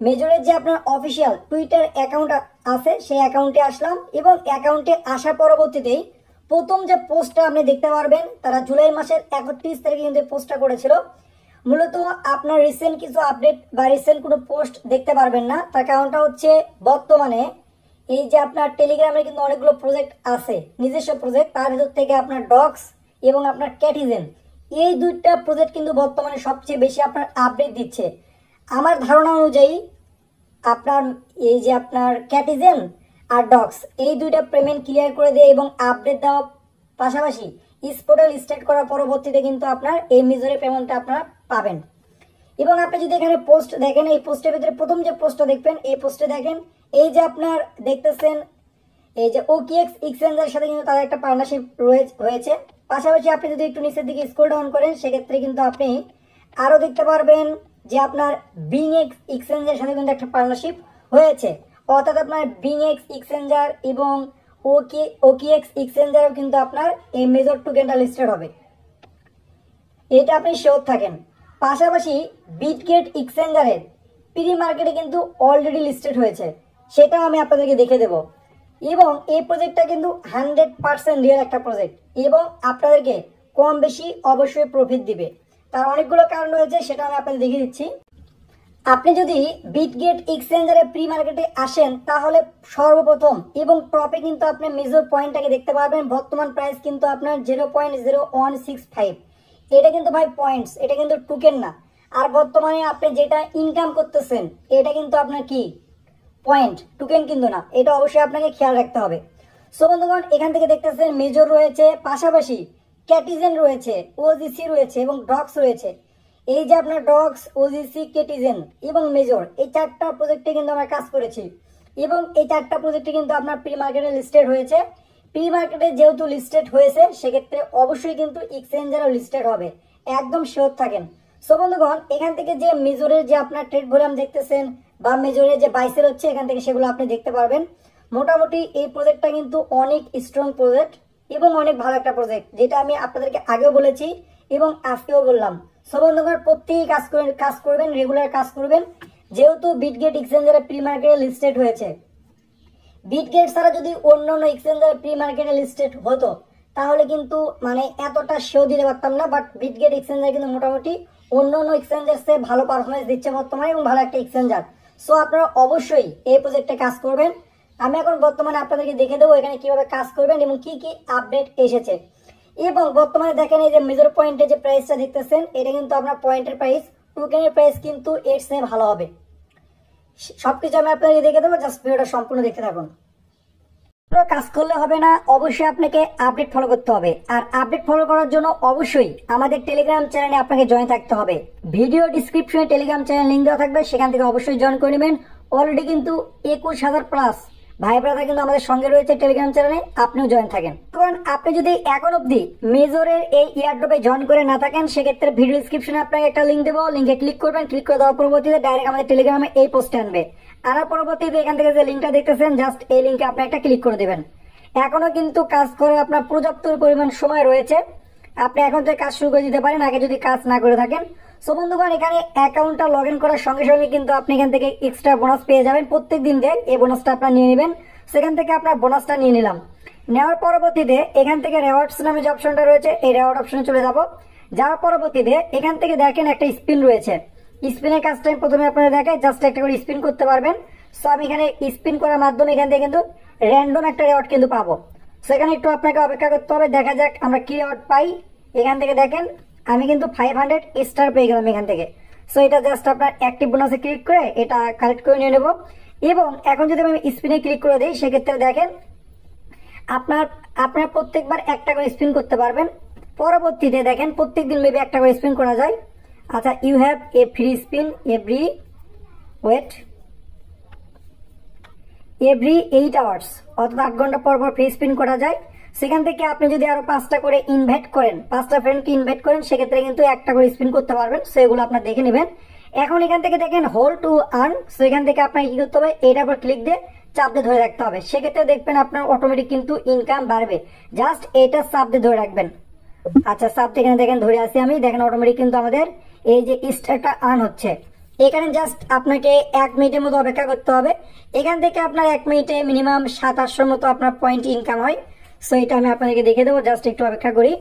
মেজরের যে আপনার official Twitter account আছে সেই অ্যাকাউন্টে আসলাম এবং অ্যাকাউন্টে আসার পরবর্তীতেই প্রথম যে পোস্টটা আপনি দেখতে পারবেন, তারা জুলাই মাসের 31 তারিখে কিন্তু পোস্টটা করেছিল। মূলত আপনার রিসেন্ট কিছু আপডেট বা রিসেন্ট কোনো পোস্ট দেখতে পারবেন না, তার কারণটা হচ্ছে বর্তমানে এই যে আপনার টেলিগ্রামে কিন্তু অনেকগুলো প্রজেক্ট আছে, নিজস্ব প্রজেক্ট, তার ভিতর থেকে আপনার ডক্স এবং আপনার ক্যাটিজেন, এই দুইটা প্রজেক্ট কিন্তু বর্তমানে সবচেয়ে বেশি আপনার আপডেট দিচ্ছে। আমার ধারণা অনুযায়ী আপনার এই যে আপনার ক্যাটিজেন আর ডক্স এই দুইটা পেমেন্ট ক্লিয়ার করে দিয়ে এবং আপডেট দেওয়ার পাশাপাশি স্পোর্টাল স্টার্ট করার পরবর্তীতে কিন্তু আপনার এই মেজরের পেমেন্টটা আপনারা পাবেন। এবং আপনি যদি এখানে পোস্ট দেখেন, এই পোস্টের ভিতরে প্রথম যে পোস্টটা দেখবেন, এই পোস্টে দেখেন এই যে আপনার দেখতেছেন এই যে OKX এক্সচেঞ্জের সাথে কিন্তু তাদের একটা পার্টনারশিপ হয়েছে। পাশাপাশি আপনি যদি একটু নিচের দিকে স্ক্রল ডাউন করেন সেক্ষেত্রে কিন্তু আপনি আরও দেখতে পারবেন যে আপনার BingX এক্সচেঞ্জের সাথে কিন্তু একটা পার্টনারশিপ হয়েছে, অর্থাৎ আপনার BingX এক্সচেঞ্জার এবং OKX এক্সচেঞ্জারও কিন্তু আপনার এই মেজর টোকেনটা লিস্টেড হবে, এটা আপনি শিওর থাকেন। পাশাপাশি বিটগেট এক্সচেঞ্জারের প্রি মার্কেটে কিন্তু অলরেডি লিস্টেড হয়েছে, সেটাও আমি আপনাদেরকে দেখে দেব। এবং এই প্রজেক্টটা কিন্তু 100% রিয়েল একটা প্রজেক্ট এবং আপনাদেরকে কম বেশি অবশ্যই প্রফিট দিবে, তার অনেকগুলো কারণ রয়েছে, সেটা আমি আপনাদের দেখিয়ে দিচ্ছি। আপনি যদি বিটগেট এক্সচেঞ্জারে প্রি মার্কেটে আসেন তাহলে সর্বপ্রথম এবং টপে কিন্তু আপনি মেজর পয়েন্টটাকে দেখতে পারবেন। বর্তমান প্রাইস কিন্তু আপনার 0.0165, এটা কিন্তু ভাই পয়েন্টস, এটা কিন্তু টোকেন না। আর বর্তমানে আপনি যেটা ইনকাম করতেছেন এটা কিন্তু আপনার কি পয়েন্ট, টোকেন কিন্তু না, এটা অবশ্যই আপনাকে খেয়াল রাখতে হবে। সো বন্ধুগণ, এখান থেকে দেখতেছেন মেজর রয়েছে, পাশাপাশি ক্যাটিজেন রয়েছে, OGC রয়েছে এবং ডক্স রয়েছে। এই যে আপনার ডক্স, OGC, ক্যাটিজেন এবং মেজর, এই চারটা প্রজেক্টে কিন্তু আমরা কাজ করেছি এবং এই চারটা প্রজেক্টে কিন্তু আপনার প্রি মার্কেটে লিস্টেড হয়েছে। প্রি মার্কেটে যেহেতু লিস্টেড হয়েছে সেক্ষেত্রে অবশ্যই কিন্তু এক্সচেঞ্জারও লিস্টেড হবে, একদম শিওর থাকেন। সো বন্ধুগণ, এখান থেকে যে মেজরের যে আপনার ট্রেড ভলিউম দেখতেছেন বা মেজরের যে বাইসেল হচ্ছে এখান থেকে সেগুলো আপনি দেখতে পারবেন। মোটামুটি এই প্রজেক্টটা কিন্তু অনেক স্ট্রং প্রজেক্ট এবং অনেক ভালো একটা প্রজেক্ট, যেটা আমি আপনাদেরকে আগেও বলেছি এবং আজকেও বললাম। সো বন্ধুগণ, প্রত্যেকেই কাজ করবেন, রেগুলার কাজ করবেন। যেহেতু বিটগেট এক্সচেঞ্জারে প্রি মার্কেটে লিস্টেড হয়েছে, বিটগেট ছাড়া যদি অন্য অন্য এক্সচেঞ্জারে প্রি মার্কেটে লিস্টেড হতো তাহলে কিন্তু মানে এতটা শো দিতে পারতাম না, বাট বিটগেট এক্সচেঞ্জার কিন্তু মোটামুটি অন্য অন্য এক্সচেঞ্জার সে ভালো পারফরমেন্স দিচ্ছে বর্তমানে এবং ভালো একটা এক্সচেঞ্জার। সো আপনারা অবশ্যই এই প্রজেক্টে কাজ করবেন। আমি এখন বর্তমানে আপনাদেরকে দেখে দেবো এখানে কিভাবে কাজ করবেন এবং কি কি আপডেট এসেছে। এবং বর্তমানে দেখেন এই যে মেজর পয়েন্টের যে প্রাইসটা দেখতেছেন এটা কিন্তু আপনার পয়েন্টের প্রাইস, টোকেনের প্রাইস কিন্তু এর চেয়ে ভালো হবে। সবকিছু আমি আপনাদেরকে দেখে দেবো, জাস্ট ভিডিওটা সম্পূর্ণ দেখতে থাকুন। কাজ করলে হবে না, অবশ্যই আপনাকে আপডেট ফলো করতে হবে। আর আপডেট ফলো করার জন্য অবশ্যই আমাদের টেলিগ্রাম চ্যানেলে আপনাকে জয়েন থাকতে হবে। ভিডিও ডিসক্রিপশনে টেলিগ্রাম চ্যানেল লিঙ্ক দেওয়া থাকবে, সেখান থেকে অবশ্যই জয়েন করে নেবেন। অলরেডি কিন্তু 21,000 প্লাস ভাই ব্রাদার কিন্তু আমাদের সঙ্গে রয়েছে টেলিগ্রাম চ্যানেলে, আপনিও জয়েন থাকেন। কারণ আপনি যদি এখন অবধি মেজরের এই ইয়ারড্রপে জয়েন করে না থাকেন সেক্ষেত্রে ভিডিও ডিসক্রিপশনে আপনাকে একটা লিঙ্ক দেবো, লিঙ্কে ক্লিক করবেন, ক্লিক করে দেওয়ার পরবর্তীতে ডাইরেক্ট আমাদের টেলিগ্রামে এই পোস্টে আনবে। আনার পরবর্তীতে এখান থেকে যে লিঙ্কটা দেখতেছেন জাস্ট এই লিঙ্কে আপনি একটা ক্লিক করে দেবেন। এখনো কিন্তু কাজ করে আপনার পর্যাপ্ত পরিমাণ সময় রয়েছে, আপনি এখন থেকে কাজ শুরু করে দিতে পারেন আগে যদি কাজ না করে থাকেন। সো বন্ধুগণ, এখানে অ্যাকাউন্টটা লগ ইন করার সঙ্গে সঙ্গে কিন্তু আপনি এখান থেকে এক্সট্রা বোনাস পেয়ে যাবেন প্রত্যেক দিন দিয়ে। এই বোনাসটা আপনার নিয়ে নেবেন, সেখান থেকে আপনার বোনাসটা নিয়ে নিলাম। নেওয়ার পরবর্তীতে এখান থেকে রেওয়ার্ডস নামে যে অপশনটা রয়েছে এই রেওয়ার্ড অপশনে চলে যাব। যাওয়ার পরবর্তীতে এখান থেকে দেখেন একটা স্পিন রয়েছে, স্পিনের কাজটা প্রথমে আপনারা দেখেন, জাস্ট একটা করে স্পিন করতে পারবেন। সো আমি এখানে স্পিন করার মাধ্যমে এখান থেকে কিন্তু র্যান্ডম একটা রেওয়ার্ড কিন্তু পাবো। সেখানে একটু আপনাকে অপেক্ষা করতে হবে, দেখা যাক আমরা কি রেওয়ার্ড পাই। এখান থেকে দেখেন আমি কিন্তু 500 স্টার পেয়ে গেলাম এখান থেকে। সো এটা জাস্ট আপনার অ্যাক্টিভ বোনাসে ক্লিক করে এটা কালেক্ট করে নিয়ে নেব। এবং এখন যদি আমি স্পিনে ক্লিক করে দিই সেক্ষেত্রে দেখেন আপনার প্রত্যেকবার একটা করে স্পিন করতে পারবেন। পরবর্তীতে দেখেন প্রত্যেকদিন মেবি একটা করে স্পিন করা যায়। আচ্ছা, you have a free spin every 8 hours, অর্থাৎ 8 ঘন্টা পর পর ফ্রি স্পিন করা যায়। সেখান থেকে আপনি যদি আরো 5টা করে ইনভাইট করেন, 5টা ফ্রেন্ডকে ইনভাইট করেন, সেক্ষেত্রে কিন্তু একটা করে স্পিন করতে পারবেন। সেগুলো আপনার দেখে নেবেন। এখন এখান থেকে দেখেন হোল্ড টু আর্ন, সেখান থেকে আপনাকে কি করতে হবে, এটার উপর ক্লিক দিয়ে চাপ দিয়ে ধরে রাখতে হবে। সেক্ষেত্রে দেখবেন আপনার অটোমেটিক কিন্তু ইনকাম বাড়বে, জাস্ট এটা চাপ দিয়ে ধরে রাখবেন। আচ্ছা, চাপ দিয়ে এখানে দেখেন ধরে আসি আমি, দেখেন অটোমেটিক কিন্তু আমাদের এই যে স্টারটা আর্ন হচ্ছে। এখানে জাস্ট আপনাকে 1 মিনিটের মতো অপেক্ষা করতে হবে। এখান থেকে আপনার 1 মিনিটে মিনিমাম 700-800 মতো আপনার পয়েন্ট ইনকাম হয়। সো এটা আমি আপনাদেরকে দেখে দেবো, জাস্ট একটু অপেক্ষা করি।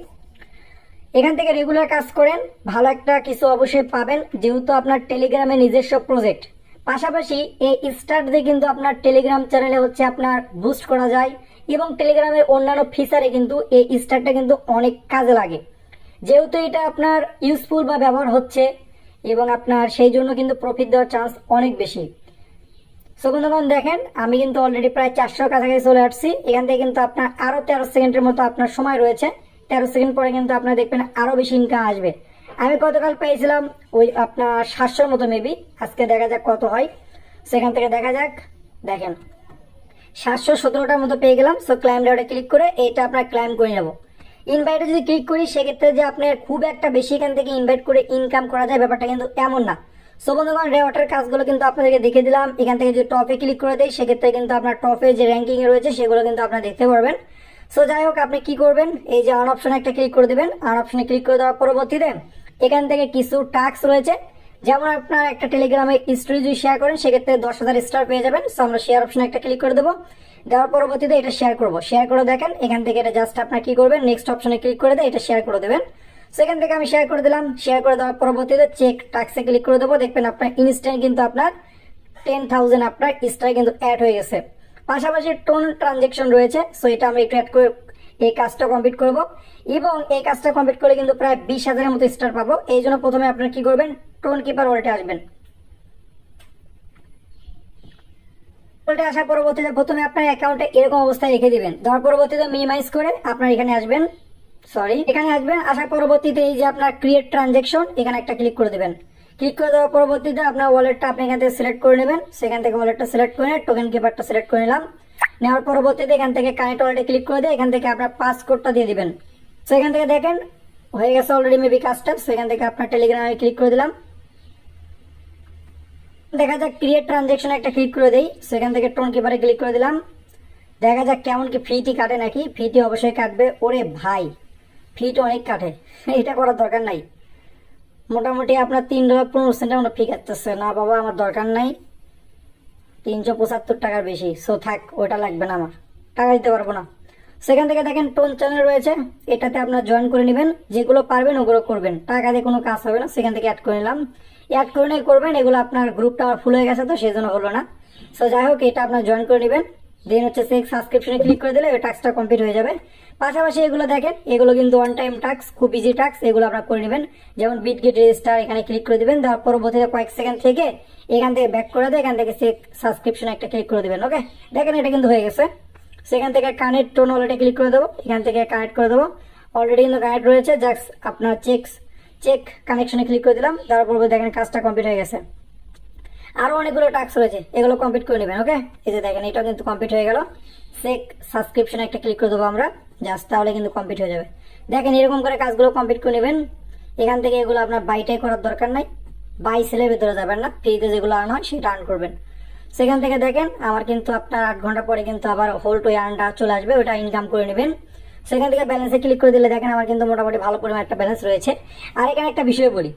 এখান থেকে রেগুলার কাজ করেন, ভালো একটা কিছু অবশ্যই পাবেন, যেহেতু আপনার টেলিগ্রামে নিজস্ব প্রজেক্ট। পাশাপাশি এই স্টার্ট দিয়ে কিন্তু আপনার টেলিগ্রাম চ্যানেলে হচ্ছে আপনার বুস্ট করা যায়, এবং টেলিগ্রামের অন্যান্য ফিচারে কিন্তু এই স্টার্টটা কিন্তু অনেক কাজে লাগে, যেহেতু এটা আপনার ইউজফুল বা ব্যবহার হচ্ছে, এবং আপনার সেই জন্য কিন্তু প্রফিট দেওয়ার চান্স অনেক বেশি। সো বন্ধুগণ দেখেন, আমি কিন্তু অলরেডি প্রায় 400 কাছাকাছি চলে আসছি। এখান থেকে কিন্তু আপনার আরো 13 সেকেন্ডের মতো আপনার সময় রয়েছে। 13 সেকেন্ড পরে কিন্তু আপনার দেখবেন আরো বেশি ইনকাম আসবে। আমি গতকাল পেয়েছিলাম ওই আপনার 700 মতো মেবি, আজকে দেখা যাক কত হয়। সেখান থেকে দেখা যাক, দেখেন 717টার মতো পেয়ে গেলাম। সো ক্লাইম রেওয়ার্ডে ক্লিক করে এটা আপনার ক্লাইম করে নেবো। ইনভাইটে যদি ক্লিক করি সেক্ষেত্রে যে আপনার খুব একটা বেশি এখান থেকে ইনভাইট করে ইনকাম করা যায় ব্যাপারটা কিন্তু এমন না। সো বন্ধুগণ রেওয়ার্ডের কাজগুলো কিন্তু আপনাদেরকে দেখে দিলাম। এখান থেকে যদি টপে ক্লিক করে দেয় সেক্ষেত্রে কিন্তু আপনার টপে যে র্যাঙ্কিং এ রয়েছে সেগুলো কিন্তু আপনারা দেখতে পারবেন। সো যাই হোক, আপনি কি করবেন, এই যে আর্ন অপশনে একটা ক্লিক করে দেবেন। আর্ন অপশনে ক্লিক করে দেওয়ার পরবর্তীতে এখান থেকে কিছু টাস্ক রয়েছে, যেমন আপনার একটা টেলিগ্রামে স্টোরি যদি শেয়ার করেন সেক্ষেত্রে 10,000 স্টার পেয়ে যাবেন। সো আমরা শেয়ার অপশনে একটা ক্লিক করে দেবো, দেওয়ার পরবর্তীতে এটা শেয়ার করবো। শেয়ার করে দেখেন এখান থেকে এটা জাস্ট আপনার কি করবেন, নেক্সট অপশনে ক্লিক করে দিয়ে এটা শেয়ার করে দেবেন। সেখান থেকে আমি শেয়ার করে দিলাম। শেয়ার করে দেওয়ার পরবর্তীতে চেক টাস্কে ক্লিক করে দেবো। দেখবেন আপনার ইনস্ট্যান্ট কিন্তু আপনার 10,000 আপনার স্টার কিন্তু অ্যাড হয়ে গেছে। পাশাপাশি টোন ট্রানজেকশন রয়েছে, সো এটা আমরা একটু অ্যাড করে এই কাজটা কমপ্লিট করব, এবং এই কাজটা কমপ্লিট করলে কিন্তু প্রায় 20,000-এর মতো স্টার পাবো। এই জন্য প্রথমে আপনার কি করবেন, টোন কিপার ওয়ালেটে আসবেন। ওয়ালেটে আসার পরবর্তীতে প্রথমে আপনার অ্যাকাউন্টে এরকম অবস্থায় রেখে দিবেন। দেওয়ার পরবর্তীতে মিনিমাইজ করে আপনার এখানে আসবেন, এখানে আসবেন। আসার পরবর্তীতে এই যে আপনার ক্রিয়েট ট্রানজেকশন এখানে একটা ক্লিক করে দেবেন। ক্লিক করে দেওয়ার পরবর্তীতে আপনার ওয়ালেটটা আপনি এখান থেকে সিলেক্ট করে নেবেন। সেখান থেকে ওয়ালেটটা সিলেক্ট করে টোকেন কিপারটা সিলেক্ট করে নিলাম। নেওয়ার পরবর্তীতে এখান থেকে কানেক্ট ওয়ালেটে ক্লিক করে দিয়ে এখান থেকে আপনার পাসকোডটা দিয়ে দিবেন। সেখান থেকে দেখেন হয়ে গেছে অলরেডি মেবি কাজটা। সেখান থেকে আপনার টেলিগ্রামে ক্লিক করে দিলাম। দেখা যাক ক্রিয়েট ট্রানজেকশন একটা ক্লিক করে দেই। সেখান থেকে টোন কিপারে ক্লিক করে দিলাম। দেখা যাক কেমন কি ফিটি কাটে নাকি। ফিটি অবশ্যই কাটবে। ওরে ভাই, ফিট অনেক কাটে, এটা করার দরকার নাই। মোটামুটি আপনার $3.15 মতো ফি কাটতেছে। না বাবা, আমার দরকার নাই, 375 টাকার বেশি। সো থাক, ওটা লাগবে না, আমার টাকা দিতে পারবো না। সেখান থেকে দেখেন টোন চ্যানেল রয়েছে, এটাতে আপনার জয়েন করে নেবেন। যেগুলো পারবেন ওগুলো করবেন, টাকা দিয়ে কোনো কাজ হবে না। সেখান থেকে অ্যাড করে নিলাম। অ্যাড করে নিয়ে করবেন। এগুলো আপনার গ্রুপটা আমার ফুল হয়ে গেছে তো সেই জন্য হলো না। সো যাই হোক, এটা আপনার জয়েন করে নেবেন। দেন হচ্ছে চেক সাবস্ক্রিপশনে ক্লিক করে দিলে ওই টাস্কটা কমপ্লিট হয়ে যাবে। পাশাপাশি এগুলো দেখেন, এগুলো কিন্তু ওয়ান টাইম টাস্ক, খুব ইজি টাস্ক, এগুলো আপনারা করে নেবেন। যেমন বিটগেট রেজিস্টার, এখানে ক্লিক করে দিবেন। তার পরবর্তীতে কয়েক সেকেন্ড থেকে এখান থেকে ব্যাক করে দেয়, এখান থেকে চেক সাবস্ক্রিপশনে একটা ক্লিক করে দিবেন। ওকে, দেখেন এটা কিন্তু হয়ে গেছে। সেখান থেকে কানেক্ট টোন ওয়ালেটে ক্লিক করে দেবো। এখান থেকে কানেক্ট করে দেবো। অলরেডি কিন্তু কানেক্ট রয়েছে। জাস্ট আপনার চেক কানেকশনে ক্লিক করে দিলাম। তারপর দেখেন কাজটা কমপ্লিট হয়ে গেছে। আরো অনেকগুলো টাস্ক রয়েছে, এগুলো কমপ্লিট করে নেবেন। ওকে, এই যে দেখেন এটা কিন্তু কমপ্লিট হয়ে গেল। চেক সাবস্ক্রিপশনে একটা ক্লিক করে দেবো আমরা, জাস্ট তাহলে কিন্তু কমপ্লিট হয়ে যাবে। দেখেন এরকম করে কাজগুলো কমপ্লিট করে নেবেন। এখান থেকে এগুলো আপনার বাইটাই করার দরকার নাই, বাই সেলের ভিতরে যাবেন না, ফ্রিতে যেগুলো আর্ন হয় সেটা আর্ন করবেন। সেখান থেকে দেখেন আমার কিন্তু আপনার 8 ঘন্টা পরে কিন্তু আবার হোল্ড ওই আর্নটা চলে আসবে, ওটা ইনকাম করে নেবেন। সেখান থেকে ব্যালেন্সে ক্লিক করে দিলে দেখেন আমার কিন্তু মোটামুটি ভালো পরিমাণ একটা ব্যালেন্স রয়েছে। আর এখানে একটা বিষয় বলি,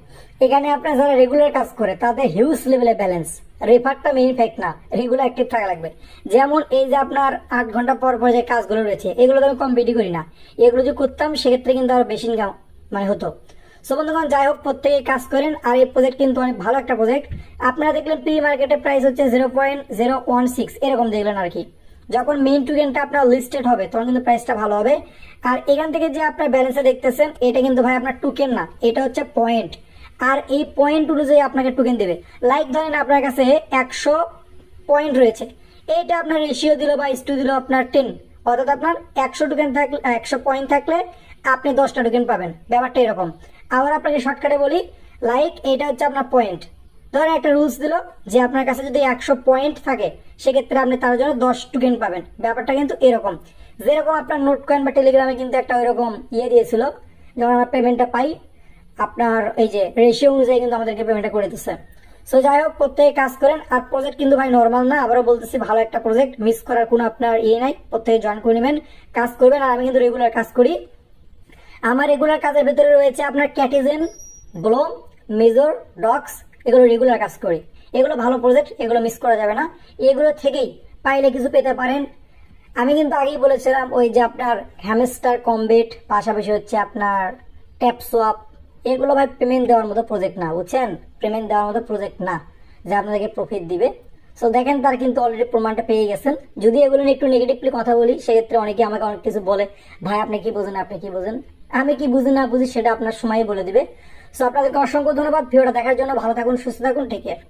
এখানে আপনার যারা রেগুলার কাজ করে তাদের হিউজ লেভেলে ব্যালেন্স, রেফারটা মেইন ফ্যাক্ট না, রেগুলার অ্যাক্টিভ থাকা লাগবে। যেমন এই যে আপনার 8 ঘন্টা পর পর যে কাজগুলো রয়েছে এগুলো তো আমি কমপ্লিটই করি না, এগুলো যদি করতাম সেক্ষেত্রে কিন্তু আরো বেশি ইনকাম হতো। সো বন্ধুগণ যাই হোক, প্রত্যেকে কাজ করেন। আর এই প্রজেক্ট কিন্তু অনেক ভালো একটা প্রজেক্ট। আপনারা দেখলেন প্রি মার্কেটের প্রাইস হচ্ছে 0.016 এরকম দেখলেন আর কি। যখন মেইন টোকেনটা আপনার লিস্টেড হবে তখন কিন্তু প্রাইসটা ভালো হবে। আর এখান থেকে যে আপনার ব্যালেন্সে দেখতেছেন এটা কিন্তু ভাই আপনার টোকেন না, এটা হচ্ছে পয়েন্ট। আর এই পয়েন্ট অনুযায়ী আপনাকে টোকেন দেবে। লাইক ধরেন আপনার কাছে 100 পয়েন্ট রয়েছে, এইটা আপনার রেশিও দিল বা ইস্টু দিল আপনার 10, অর্থাৎ আপনার 100 টোকেন থাকলে 100 পয়েন্ট থাকলে আপনি 10টা টোকেন পাবেন, ব্যাপারটা এরকম। আবার আপনাকে শর্টকাটে বলি, লাইক এটা হচ্ছে আপনার পয়েন্ট। ধরেন একটা রুলস দিল যে আপনার কাছে যদি 100 পয়েন্ট থাকে সেক্ষেত্রে আপনি তার জন্য 10 টোকেন পাবেন, ব্যাপারটা কিন্তু এরকম। যেরকম আপনার নোট কয়েন বা টেলিগ্রামে কিন্তু একটা ওইরকম দিয়েছিল, যেমন আমরা পেমেন্টটা পাই আপনার এই যে রেশিও অনুযায়ী কিন্তু আমাদেরকে পেমেন্টটা করে দিচ্ছে। সো যাই হোক, প্রত্যেকে কাজ করেন। আর প্রজেক্ট কিন্তু ভাই নর্মাল না, আবারও বলতেছি ভালো একটা প্রজেক্ট, মিস করার কোনো আপনার নাই। প্রত্যেকে জয়েন করে নেবেন, কাজ করবেন। আর আমি কিন্তু রেগুলার কাজ করি। আমার রেগুলার কাজের ভেতরে রয়েছে আপনার ক্যাটিজেন, ব্লোম, মেজর, ডক্স এগুলো রেগুলার কাজ করি, এগুলো ভালো প্রজেক্ট, এগুলো মিস করা যাবে না। এগুলো থেকেই পাইলে কিছু পেতে পারেন। আমি কিন্তু আগেই বলেছিলাম ওই যে আপনার হ্যামস্টার কমবেট, পাশাপাশি হচ্ছে আপনার ট্যাপ সোয়াপ, এগুলো ভাই পেমেন্ট দেওয়ার মতো প্রজেক্ট না, বুঝছেন? পেমেন্ট দেওয়ার মতো প্রজেক্ট না যে আপনাদেরকে প্রফিট দিবে। সো দেখেন তার কিন্তু অলরেডি প্রমাণটা পেয়ে গেছেন। যদি এগুলো নিয়ে একটু নেগেটিভলি কথা বলি, সেক্ষেত্রে অনেকে আমাকে অনেক কিছু বলে, ভাই আপনি কি বোঝেন, আপনি কি বোঝেন। আমি কি বুঝি না বুঝি সেটা আপনার সময় বলে দিবে। সো আপনাদেরকে অসংখ্য ধন্যবাদ ভিডিওটা দেখার জন্য। ভালো থাকুন, সুস্থ থাকুন, টেক কেয়ার।